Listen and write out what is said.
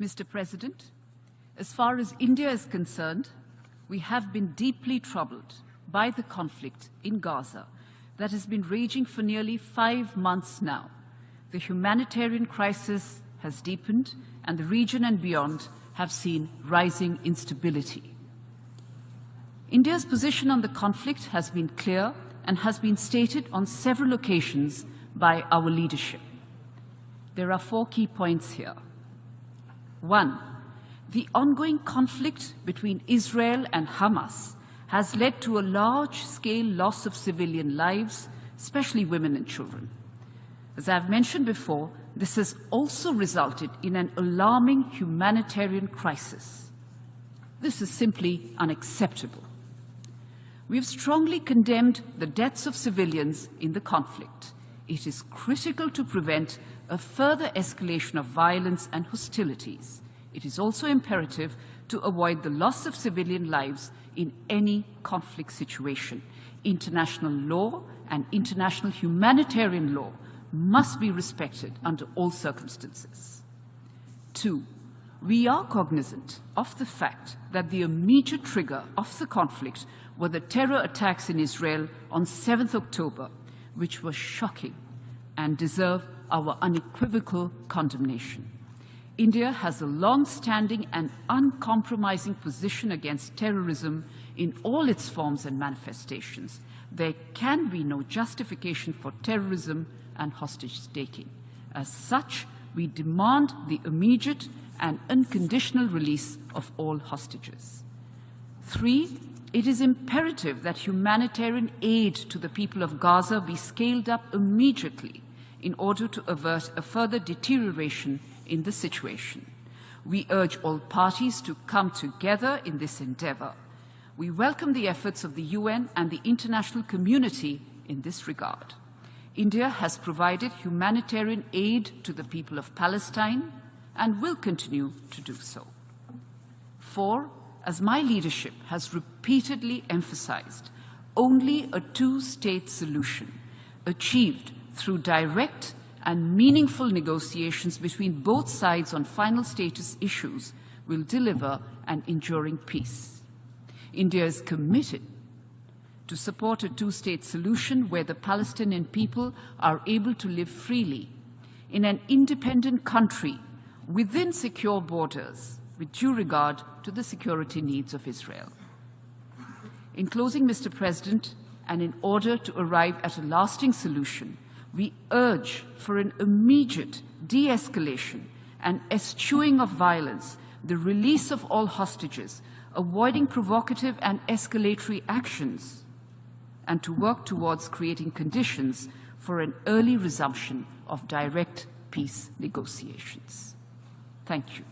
Mr. President, as far as India is concerned, we have been deeply troubled by the conflict in Gaza that has been raging for nearly 5 months now. The humanitarian crisis has deepened, and the region and beyond have seen rising instability. India's position on the conflict has been clear and has been stated on several occasions by our leadership. There are 4 key points here. 1. The ongoing conflict between Israel and Hamas has led to a large-scale loss of civilian lives, especially women and children. As I've mentioned before, this has also resulted in an alarming humanitarian crisis. This is simply unacceptable. We have strongly condemned the deaths of civilians in the conflict. It is critical to prevent a further escalation of violence and hostilities. It is also imperative to avoid the loss of civilian lives in any conflict situation. International law and international humanitarian law must be respected under all circumstances. 2. We are cognizant of the fact that the immediate trigger of the conflict were the terror attacks in Israel on 7th October, which were shocking and deserve our unequivocal condemnation. India has a long-standing and uncompromising position against terrorism in all its forms and manifestations. There can be no justification for terrorism and hostage-taking. As such, we demand the immediate and unconditional release of all hostages. 3. It is imperative that humanitarian aid to the people of Gaza be scaled up immediately in order to avert a further deterioration in the situation. We urge all parties to come together in this endeavor. We welcome the efforts of the UN and the international community in this regard. India has provided humanitarian aid to the people of Palestine and will continue to do so. 4. As my leadership has repeatedly emphasized, only a two-state solution achieved through direct and meaningful negotiations between both sides on final status issues will deliver an enduring peace. India is committed to support a two-state solution where the Palestinian people are able to live freely in an independent country within secure borders with due regard to the security needs of Israel. In closing, Mr. President, and in order to arrive at a lasting solution, we urge for an immediate de-escalation and eschewing of violence, the release of all hostages, avoiding provocative and escalatory actions, and to work towards creating conditions for an early resumption of direct peace negotiations. Thank you.